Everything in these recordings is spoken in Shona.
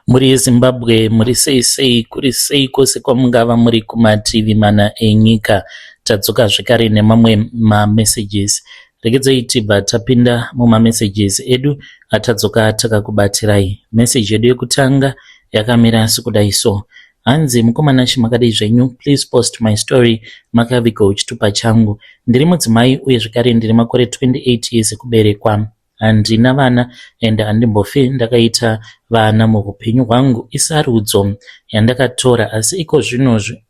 Muri Zimbabwe, muri sei kuri sei kwose kwamungava muri kumativi mana enyika. Tadzoka zvekare nemamwe mamessages. Regedzei tibva tapinda mumamessages edu atadzoka takakubatirai. Message edu yekutanga yakamira sekudai so. Hanzi mukomana chimakadai zvenyu, please post my story makaviga uchitupa changu. Ndiri mudzimai uye zvekare ndiri makore 28 years ekuberekwa. Handina vana ende handimbofi ndakaita vana muupenyu hwangu. Isarudzo yandakatora asi iko zvinozvi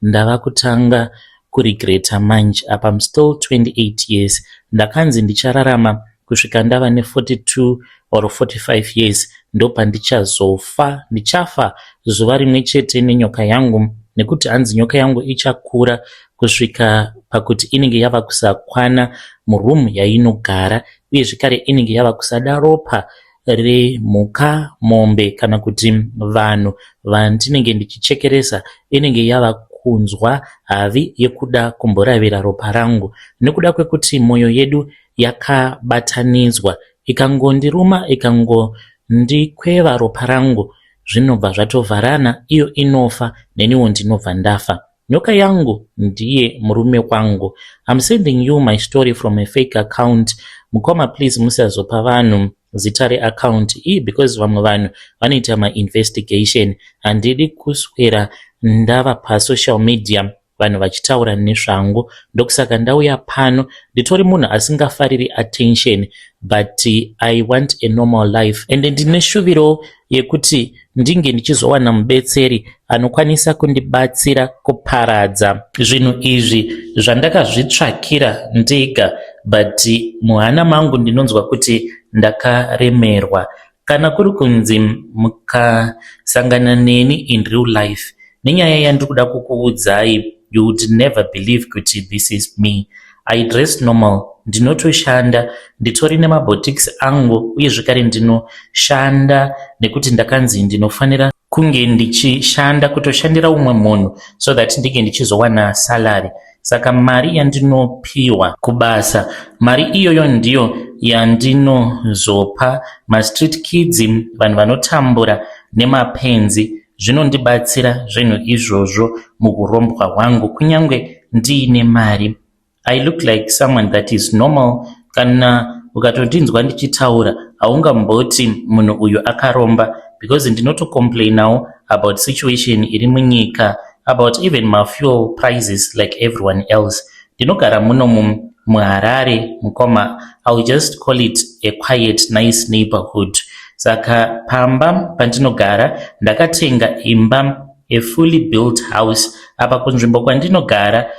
ndava kutanga kuregreta manje. Apa I'm still 28 years. Ndakanzi ndichararama kusvika ndava ne42 or 45 years ndopa ndichazofa. Ndichafa zuva rimwe chete nenyoka yangu, nekuti hanzi nyoka yangu ichakura kusvika pakuti inenge yava kusakwana murumu yainogara, uye zvekare inenge yava kusada ropa remhuka, mombe kana kuti vanhu vandinenge ndichichekeresa. Inenge yava kunzwa havi yekuda kumboravira ropa rangu, nekuda kwekuti mwoyo yedu yakabatanidzwa. Ikangondiruma, ikangondikweva ropa rangu, zvinobva zvatovharana, iyo inofa neniwo ndinobva ndafa. Nyoka yangu ndiye murume wangu. I'm sending you my story from a fake account. Mukoma please musazopa vanhu zita reaccount iyi because vamwe vanhu vanoita ma-investigation. Handidi kuswera ndava pasocial media vanhu vachitaura nezvangu. Ndokusaka ndauya pano nditori munhu asingafariri attention, but I want a normal life. And ndine shuviro yekuti ndinge ndichizowana mubetseri anokwanisa kundibatsira kuparadza zvinhu izvi zvandakazvitsvakira ndega, but muhana mangu ndinonzwa kuti ndakaremerwa. Kana kuri kunzi mukasangana neni in real life nenyaya yandiri kuda kukuudzai, you would never believe kuti this is me. I dress normal, ndinotoshanda, nditori nemabotics angu, uye zvekare ndinoshanda nekuti ndakanzi ndinofanira kunge ndichishanda kutoshandira umwe munhu so that ndinge ndichizowana salary. Saka mari yandinopiwa kubasa, mari iyoyo ndiyo yandinozopa ma-street kids, vanhu vanotambura nemapenzi. Zvinondibatsira zvinhu izvozvo muhurombwa hwangu kunyange ndiine mari. I look like someone that is normal. Kana ukatondinzwa ndichitaura haungamboti munhu uyu akaromba, because ndinotocomplainawo about situation iri munyika, about even my fuel prices like everyone else. Ndinogara muno muHarare mukoma. I'll just call it a quiet nice neighborhood. Saka pamba pandinogara ndakatenga imba, a fully built house. Apa kunzvimbo kwandinogara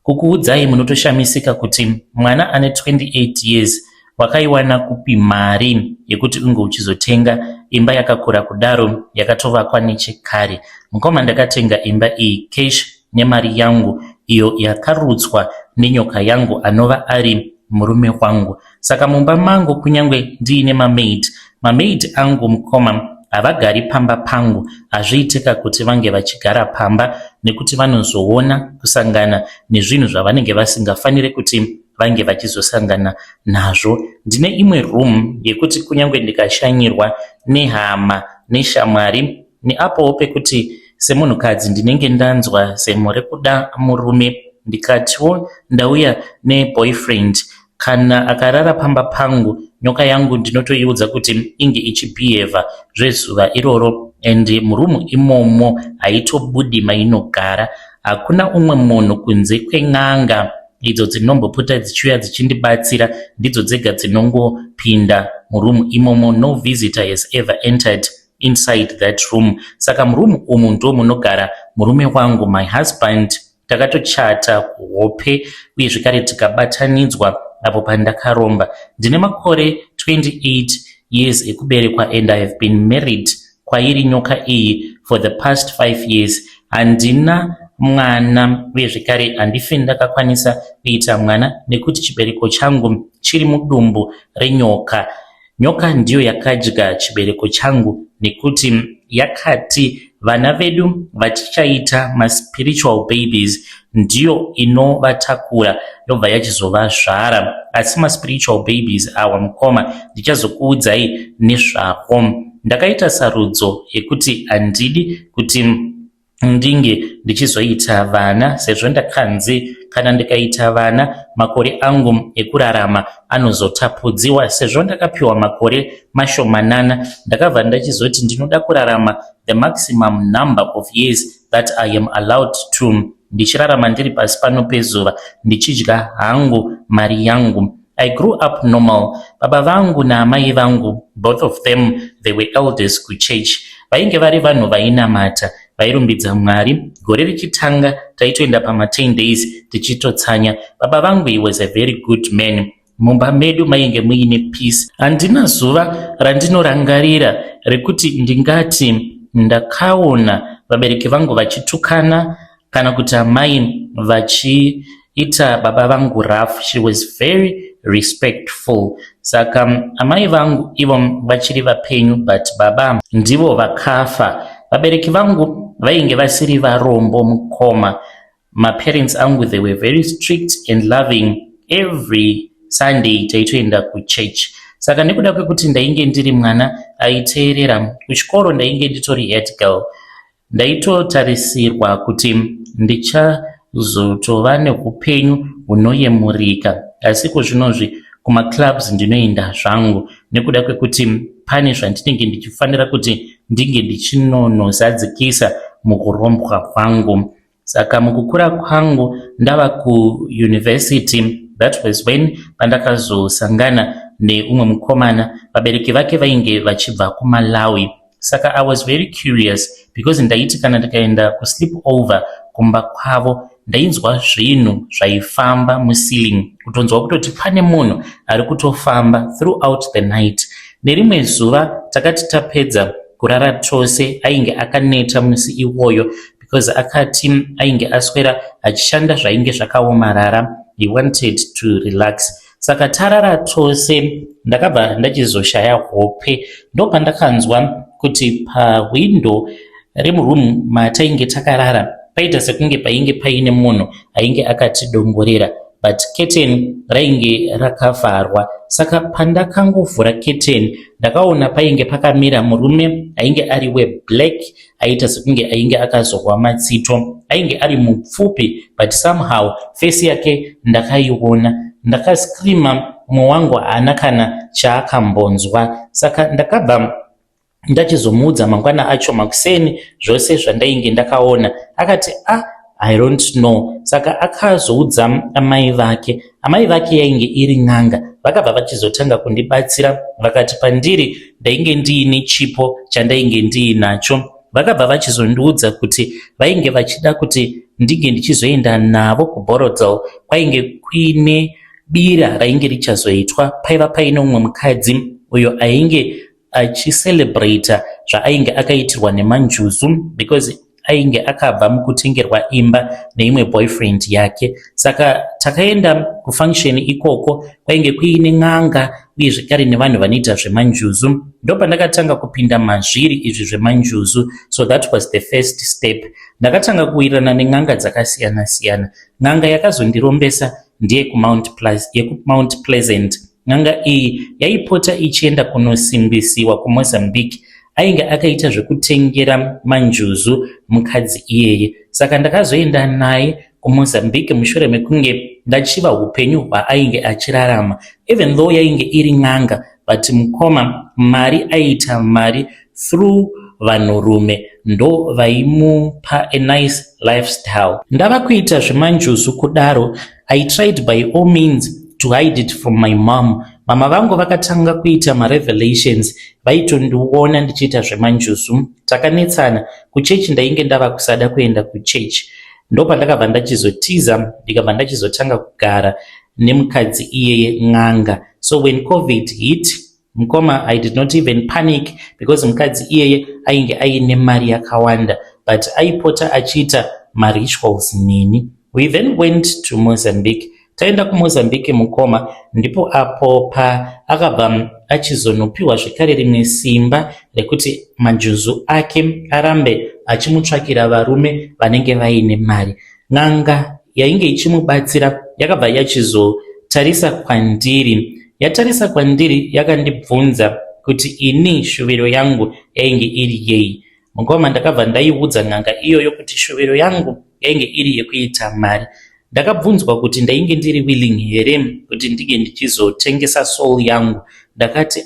kukuudzai munotoshamisika kuti mwana ane 28 years wakaiwana kupi mari yekuti unge uchizotenga imba yakakura kudaro yakatovakwa nechekare. Mukoma ndakatenga imba iyi cash nemari yangu iyo yakarutswa nenyoka yangu anova ari murume wangu. Saka mumba mangu kunyange ndiine mamaid angu mukoma havagari pamba pangu. Hazviitika kuti vange vachigara pamba nekuti vanozoona kusangana nezvinhu zvavanenge vasingafanire kuti vange vachizosangana nazvo. Ndine imwe room yekuti kunyange ndikashanyirwa nehama neshamwari, neapowo pekuti semunhukadzi ndinenge ndanzwa semuri kuda murume, ndikatiwo ndauya neboyfriend, kana akarara pamba pangu nyoka yangu ndinotoiudza kuti inge ichibehave zvezuva iroro, and murumu imomo haitobudi mainogara. Hakuna umwe munhu kunze kwen'anga idzo dzinombopota dzichiuya dzichindibatsira, ndidzo dzega dzinongopinda murumu imomo. No visitor has ever entered inside that room. Saka murumu umu ndo munogara murume wangu, my husband. Takatochata kuhope uye zvekare tikabatanidzwa apo pandakaromba. Ndine makore 28 years ekuberekwa, and I have been married kwairi nyoka iyi for the past 5 years. Handina mwana uye zvekare handifi ndakakwanisa kuita mwana nekuti chibereko changu chiri mudumbu renyoka. Nyoka ndiyo yakadya chibereko changu nekuti yakati vana vedu vatichaita ma-spiritual babies ndiyo inovatakura yobva yachizovazvara. Asi ma-spiritual babies awa mukoma ndichazokuudzai nezvavo. ndakaita sarudzo yekuti handidi kuti ndinge ndichizoita vana, sezvo ndakanzi kana ndikaita vana makore angu ekurarama anozotapudziwa. Sezvo ndakapiwa makore mashomanana, ndakabva ndachizoti ndinoda kurarama the maximum number of years that I am allowed to, ndichirarama ndiri pasi pano pezuva ndichidya hangu mari yangu. I grew up normal. Baba vangu na amai vangu, both of them, they were elders kuchurch. Vainge vari vanhu vainamata, vairumbidza Mwari. Gore richitanga taitoenda pama 10 days tichitotsanya. Baba vangu, he was a very good man. Mumba medu mainge muine peace. Handina zuva randinorangarira rekuti ndingati ndakaona vabereki vangu vachitukana kana kuti amai vachiita baba vangu rough. She was very respectful. Saka amai vangu ivo vachiri vapenyu, but baba ndivo vakafa. Vabereki vangu vainge vasiri varombo mukoma. My parents angu, they were very strict and loving. Every Sunday taitoenda kuchurch. Saka nekuda kwekuti ndainge ndiri mwana aiteerera kuchikoro, ndainge nditori head girl, ndaitotarisirwa kuti ndichazotova neupenyu hunoyemurika. Asi kuzvinozvi kumaclubs ndinoenda zvangu nekuda kwekuti pane zvandinenge ndichifanira kuti ndinge ndichinonozadzikisa mukurombwa kwangu. Saka mukukura kwangu ndava kuuniversity, that was when pandakazosangana neumwe mukomana, vabereki vake vainge vachibva kuMalawi. Saka I was very curious because ndaiti kana ndikaenda kusleep over kumba kwavo ndainzwa zvinhu zvaifamba muceiling, kutonzwa kutoti pane munhu ari kutofamba throughout the night. Nerimwe zuva takati tapedza kurara tose, ainge akaneta musi iwoyo because akati ainge aswera achishanda zvainge zvakaomarara. He wanted to relax. Saka tarara tose, ndakabva ndachizoshaya hope. Ndopandakanzwa kuti pawindow remuroom matainge takarara paita sekunge painge paine munhu ainge akatidongorera, but curtain rainge rakavharwa. Saka pandakangovhura curtain ndakaona painge pakamira murume ainge ari weblack, aita sekunge ainge akazorwa matsito. Ainge ari mupfupi, but somehow face yake ndakaiona. Ndakaskrima, mwoyo wangu haana kana chaakambonzwa. Saka ndakabva ndachizomuudza mangwana acho makuseni zvose zvandainge ndakaona. Akati I don't know. Saka akazoudza amai vake. Amai vake yainge iri n'anga. Vakabva vachizotanga kundibatsira, vakati pandiri ndainge ndiine chipo chandainge ndiinacho. Vakabva vachizondiudza kuti vainge vachida kuti ndinge ndichizoenda navo kuBorodal. Kwainge kuine bira rainge richazoitwa. Paiva paine umwe mukadzi uyo ainge achicelebrata zvaainge akaitirwa nemanjuzu because ainge akabva mukutengerwa imba neimwe boyfriend yake. Saka takaenda kufunction ikoko, kwainge kuine n'anga uye zvekare nevanhu vanoita zvemanjuzu. Ndopandakatanga kupinda mazviri izvi zvemanjuzu. So that was the first step. Ndakatanga kuwirirana nen'anga dzakasiyana siyana. N'anga yakazondirombesa ndiye kuMount Pleasant. N'anga iyi yaipota ichienda kunosimbisiwa kuMozambique. Ainge akaita zvekutengera manjuzu mukadzi iyeye. Saka ndakazoenda naye kuMozambique mushure mekunge ndachiva upenyu hwaainge achirarama. Even though yainge iri n'anga, but mukoma mari aita mari through vanhurume, ndo vaimupa a nice lifestyle. Ndava kuita zvemanjuzu kudaro, I tried by all means to hide it from my mom. Mama vangu vakatanga kuita marevelations, vaitondiona ndichiita zvemanjuzu. Takanetsana kuchechi, ndainge ndava kusada kuenda kuchechi. Ndopandakabva ndachizotiza, ndikabva ndachizotanga kugara nemukadzi iyeye n'anga. So when COVID hit, mukoma, I did not even panic because mukadzi iyeye ainge aine mari yakawanda, but aipota achiita marituals nini. We then went to Mozambique. Taenda kuMozambique mukoma, ndipo apo akabva achizonopiwa zvekare rimwe simba rekuti manjuzu ake arambe achimutsvakira varume vanenge vaine mari. N'anga yainge ichimubatsira yakabva yachizotarisa kwandiri. Yatarisa kwandiri yakandibvunza kuti ini shuviro yangu yainge iri yei. Mukoma ndakabva ndaiudza n'anga iyoyo kuti shuviro yangu yainge iri yekuita mari. Ndakabvunzwa kuti ndainge ndiri willing here kuti ndige ndichizotengesa soul yangu. Ndakati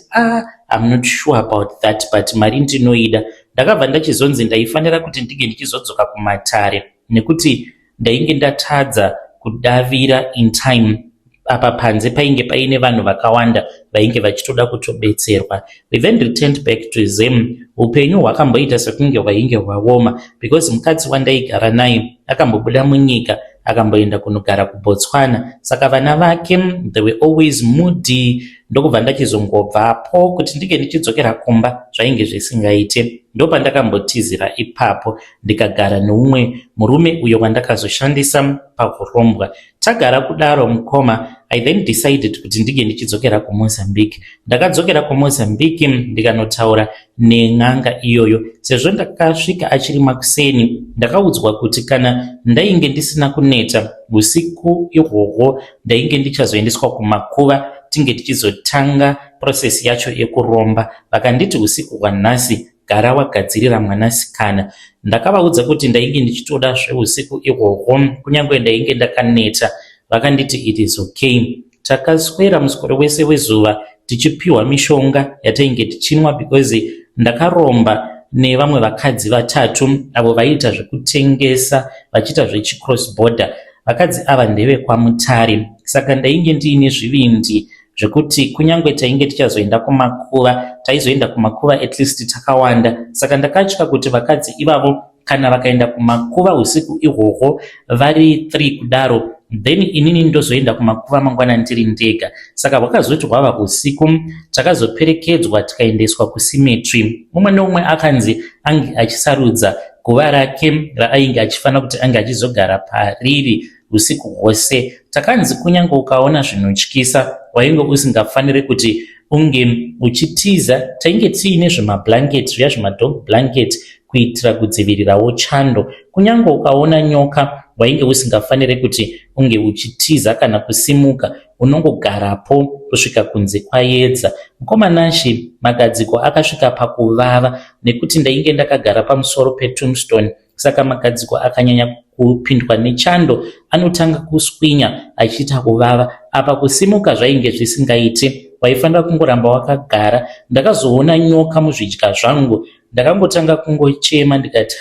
I'm not sure about that, but mari ndinoida. Ndakabva ndachizonzi ndaifanira kuti ndige ndichizodzoka kumatare nekuti ndainge ndatadza kudavira in time. Apa panze painge paine vanhu vakawanda vainge vachitoda kutobetserwa. We then returned back to Zim. Upenyu hwakamboita sekunge hwainge hwaoma because mukadzi wandaigara naye akambobuda munyika akamboenda kunogara kuBotswana. Saka vana vake they were always moody. Ndokubva ndachizongobvapo kuti ndige ndichidzokera kumba zvainge zvisingaite. Ndopandakambotizira ipapo ndikagara neumwe murume uyo wandakazoshandisa pahurombwa. Tagara kudaro mukoma, I then decided kuti ndige ndichidzokera kuMozambique. Ndakadzokera kuMozambique ndikanotaura nen'anga iyoyo. Sezvo ndakasvika achiri makuseni, ndakaudzwa kuti kana ndainge ndisina kuneta usiku ihwohwo ndainge ndichazoendeswa kumakuva tinge tichizotanga process yacho yekuromba. Vakanditi usiku hwanhasi gara wagadzirira mwanasikana. Ndakavaudza kuti ndainge ndichitoda zveusiku ihwohwo kunyange ndainge ndakaneta. Vakanditi it is okay. Takaswera musikoro wese wezuva tichipiwa mishonga yatainge tichinwa because ndakaromba nevamwe vakadzi vatatu avo vaita zvekutengesa vachiita zvechi-cross border. Vakadzi ava ndeve kwaMutare. Saka ndainge ndiine zvivindi zvekuti kunyange tainge tichazoenda kumakuva, taizoenda kumakuva at least takawanda. Saka ndakatya kuti vakadzi ivavo kana vakaenda kumakuva usiku ihwohwo vari 3 kudaro, then inini ndozoenda kumakuva mangwana ndiri ndega. Saka hwakazoti hwava usiku takazoperekedzwa tikaendeswa kucemetery. Mumwe neumwe akanzi ange achisarudza guva rake raainge achifanira kuti ange achizogara pariri usiku hwose. Takanzi kunyange ukaona zvinotyisa wainge usingafaniri kuti unge uchitiza. Tainge tiine zvimablanket zviya zvimadog blanket kuitira kudzivirirawo chando. Kunyange ukaona nyoka wainge usingafaniri kuti unge uchitiza kana kusimuka, unongogarapo kusvika kunze kwaedza. Mukomanashi magadziko akasvika pakuvava nekuti ndainge ndakagara pamusoro petombstone. Saka magadziko akanyanya kupindwa nechando anotanga kuswinya achiita kuvava. Apa kusimuka zvainge zvisingaite, waifanira kungoramba wakagara. Ndakazoona nyoka muzvidya zvangu, ndakangotanga kungochema ndikati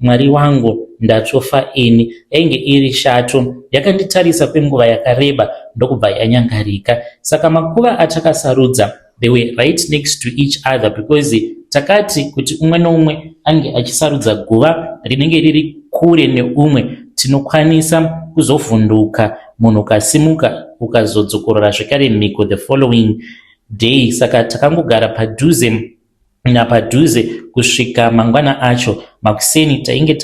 Mwari wangu ndatofa ini. Yainge iri shato, yakanditarisa kwenguva yakareba ndokubva yanyangarika. Saka makuva atakasarudza they were right next to each other because takati kuti umwe neumwe ange achisarudza guva rinenge riri kure neumwe tinokwanisa kuzovhunduka, munhu ukasimuka ukazodzokorora zvekare mhiko the following day. Saka takangogara padhuze napadhuze kusvika mangwana acho. Makuseni tainge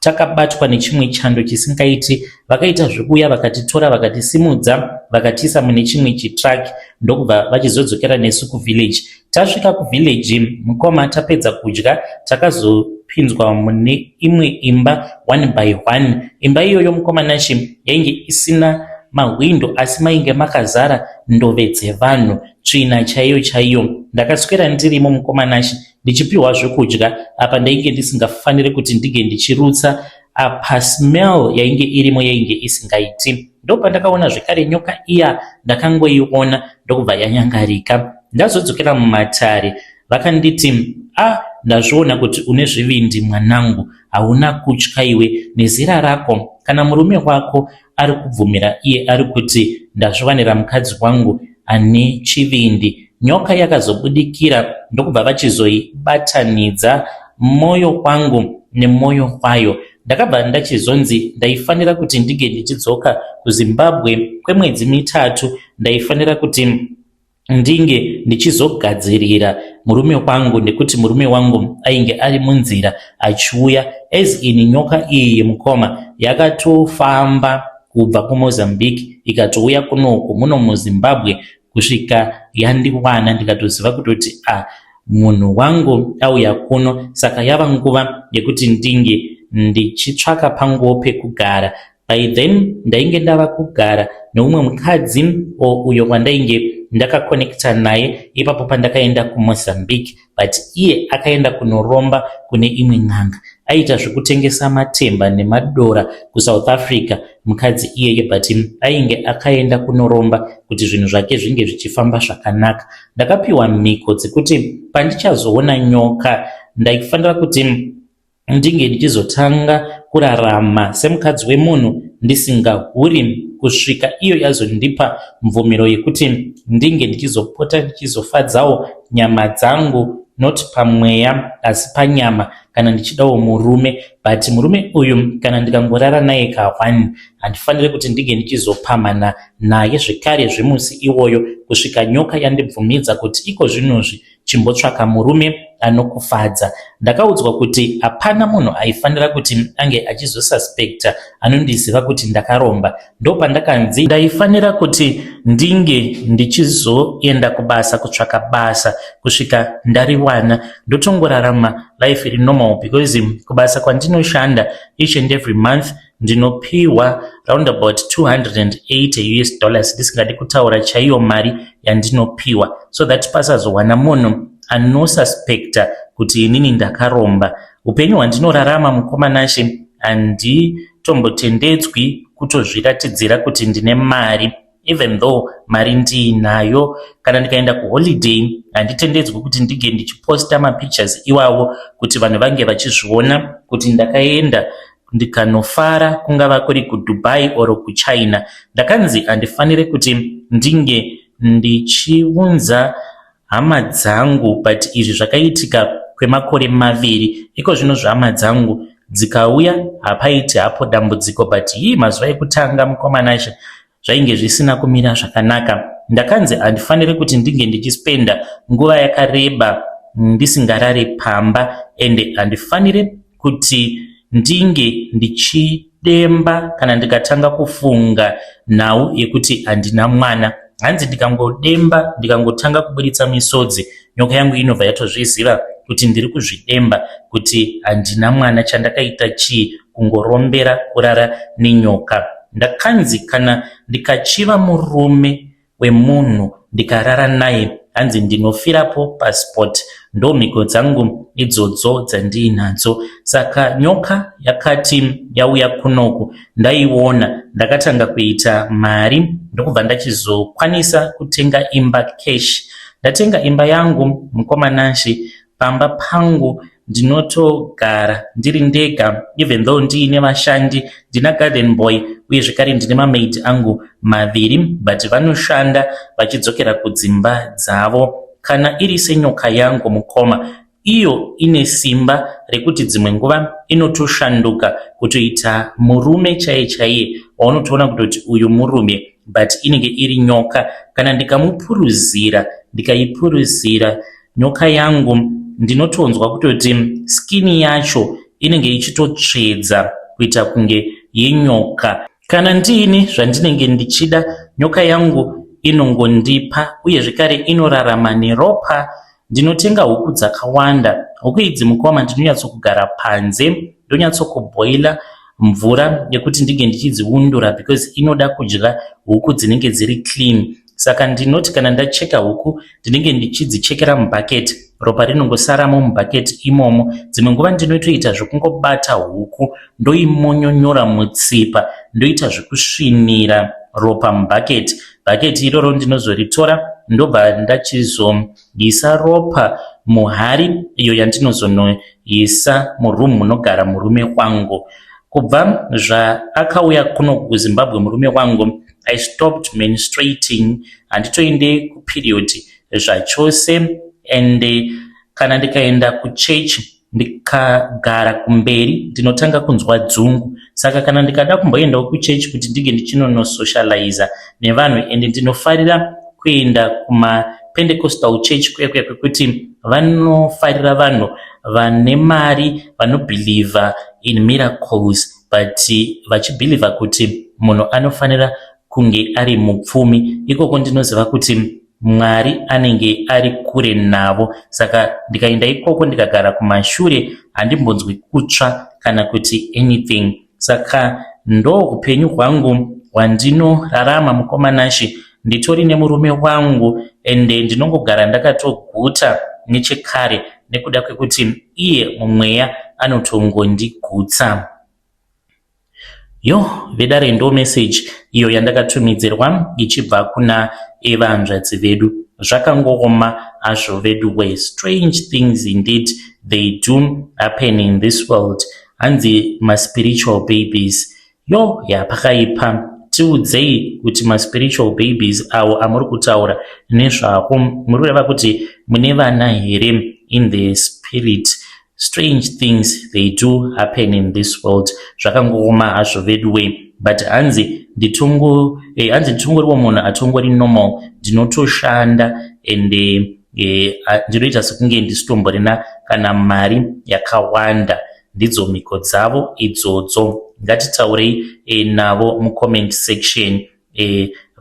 takabatwa nechimwe chando chisingaiti. Vakaita zvekuya vakatitora vakatisimudza vakatiisa mune chimwe chitraki ndokubva vachizodzokera nesu kuvillage. Tasvika kuvillage mukoma tapedza kudya takazopinzwa mune imwe imba 1 by 1. Imba iyoyo mukomanashi yainge isina mahwindo asi mainge makazara ndove dzevanhu, tsvina chaiyo chaiyo. Ndakaswera ndirimo mukomanashi ndichipiwa zvekudya. Apa ndainge ndisingafaniri kuti ndige ndichirutsa. Apa smell yainge irimo yainge isingaiti. Ndopandakaona zvekare nyoka iya ndakangoiona ndokubva yanyangarika. Ndazodzokera mumatare vakanditi ndazviona kuti une zvivindi mwanangu, hauna kutya iwe nezera rako. Kana murume wako ari kubvumira iye ari kuti ndazviwanira mukadzi wangu ane chivindi. Nyoka yakazobudikira ndokubva vachizoibatanidza mwoyo kwangu nemwoyo wayo. Ndakabva ndachizonzi ndaifanira kuti ndige ndichidzoka kuZimbabwe kwemwedzi 3. Ndaifanira kuti ndinge ndichizogadzirira murume wangu nekuti murume wangu ainge ari munzira achiuya. As in nyoka iyi mukoma yakatofamba kubva kuMozambique ikatouya kunoku muno muZimbabwe kusvika yandiwana. Ndikatoziva kutoti munhu wangu auya kuno. Saka yava nguva yekuti ndinge ndichitsvaka panguo pekugara. By then ndainge ndava kugara neumwe mukadzi uyo wandainge ndakakonekta naye ipapo pandakaenda kuMozambique, but iye akaenda kunoromba kune imwe n'anga. Aita zvekutengesa matemba nemadora kuSouth Africa mukadzi iyeye, but ainge akaenda kunoromba kuti zvinhu zvake zvinge zvichifamba zvakanaka. Ndakapiwa mhiko dzekuti pandichazoona nyoka ndaifanira kuti ndinge ndichizotanga kurarama semukadzi wemunhu ndisingahuri kusvika iyo yazondipa mvumiro yekuti ndinge ndichizopota ndichizofadzawo nyama dzangu, not pamweya asi panyama, kana ndichidawo murume. But murume uyu kana ndikangorara naye ka1 handifanire kuti ndinge ndichizopamhana naye zvekare zvemusi iwoyo kusvika nyoka yandibvumidza kuti iko zvinozvi chimbotsvaka murume anokufadza. Ndakaudzwa kuti hapana munhu aifanira kuti ange achizosuspekta anondiziva kuti ndakaromba. Ndopandakanzi ndaifanira kuti ndinge ndichizoenda kubasa kutsvaka basa kusvika ndariwana ndotongorarama life iri normal, because kubasa kwandinoshanda each and every month ndinopiwa round about $280 ndisingadi kutaura chaiyo mari yandinopiwa, so that pasazowana munhu anosuspekta kuti inini ndakaromba. Upenyu hwandinorarama mukomanashe handitombotendedzwi kutozviratidzira kuti ndine mari, even though mari ndiinayo. Kana ndikaenda kuholiday handitendedzwi kuti ndige ndichiposta mapictures iwawo kuti vanhu vange vachizviona kuti ndakaenda ndikanofara, kungava kuri kuDubai or kuChina. Ndakanzi handifanire kuti ndinge ndichiunza hama dzangu, but izvi zvakaitika kwemakore 2. Iko zvino zvehama dzangu dzikauya hapaiti hapo dambudziko, but hii mazuva ekutanga mukomanashe zvainge zvisina kumira zvakanaka. Ndakanzi handifanire kuti ndinge ndichispenda nguva yakareba ndisingarare pamba, ende handifanire kuti ndinge ndichidemba kana ndikatanga kufunga nhau yekuti handina mwana. Hanzi ndikangodemba ndikangotanga kuburitsa misodzi, nyoka yangu inobva yatozviziva kuti ndiri kuzvidemba, kuti handina mwana, chandakaita chii kungorombera kurara nenyoka. Ndakanzi kana ndikachiva murume wemunhu ndikarara naye, hanzi ndinofirapo passport. Ndo mhiko dzangu idzodzo dzandiinadzo. Saka nyoka yakati yauya kunoku ndaiona, ndakatanga kuita mari ndokubva ndachizokwanisa kutenga imba cash. Ndatenga imba yangu mukomanashe, pamba pangu ndinotogara ndiri ndega, even though ndiine vashandi, ndina garden boy uye zvekare ndine mamaid angu 2, but vanoshanda vachidzokera kudzimba dzavo. Kana iri senyoka yangu mukoma, iyo ine simba rekuti dzimwe nguva inotoshanduka kutoita murume chaiye chaiye waunotoona kutoti uyu murume, but inenge iri nyoka. Kana ndikamupuruzira ndikaipuruzira nyoka yangu, ndinotonzwa kutoti skini yacho inenge ichitotsvedza kuita kunge yenyoka. Kana ndiine zvandinenge ndichida, nyoka yangu inongondipa, uye zvekare inorarama neropa. Ndinotenga huku dzakawanda. Huku idzi mukoma ndinonyatsokugara panze, ndonyatsokubhoila mvura yekuti ndige ndichidziundura, because inoda kudya huku dzinenge dziri clean. Saka ndinoti kana ndacheka huku ndinenge ndichidzichekera mubhaketi, ropa rinongosaramo mubhaketi imomo. Dzimwe nguva ndinotoita zvekungobata huku ndoimonyonyora mutsipa, ndoita zvekusvinira ropa mubhaketi. Bhaketi iroro ndinozoritora ndobva ndachizoisa ropa muhari iyo yandinozonoisa murumu munogara murume wangu. Kubva zvaakauya kuno kuZimbabwe murume wangu, I stopped menstruating, handitoende kuperiod zvachose. And kana ndikaenda kuchechi ndikagara kumberi ndinotanga kunzwa dzungu. Saka kana ndikada kumboendawo kuchechi kuti ndige ndichinonosocializa nevanhu, and ndinofarira kuenda kuma-Pentecostal church kuya kwekuti vanofarira vanhu vane mari, vanobhilivha in miracles, but vachibhilivha kuti munhu anofanira kunge ari mupfumi. Ikoko ndinoziva kuti Mwari anenge ari kure navo. Saka ndikaenda ikoko ndikagara kumashure, handimbonzwi kutsva kana kuti anything. Saka ndo upenyu hwangu hwandinorarama mukomanashe. nditori nemurume wangu ende ndinongogara ndakatoguta nechekare nekuda kwekuti iye mumweya anotongondigutsa. Vedare ndo message iyo yandakatumidzirwa ichibva kuna evanzvadzi vedu. Zvakangoma hazvo vedu. Strange things indeed they do happen in this world. Hanzi ma-spiritual babies. Pakaipa. Tiudzei kuti ma-spiritual babies avo amuri kutaura nezvavo muri kureva kuti mune vana here in the spirit. Strange things they do happen in this world. Zvakangoma hazvo vedu. But hanzi nditongoriwo munhu atongori normal, ndinotoshanda ende ndinoita sekunge ndisitomborina kana mari yakawanda. Ndidzo mhiko dzavo idzodzo. Ngatitaurei navo mucomment section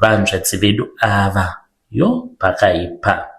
vanzvadzi vedu ava. Pakaipa.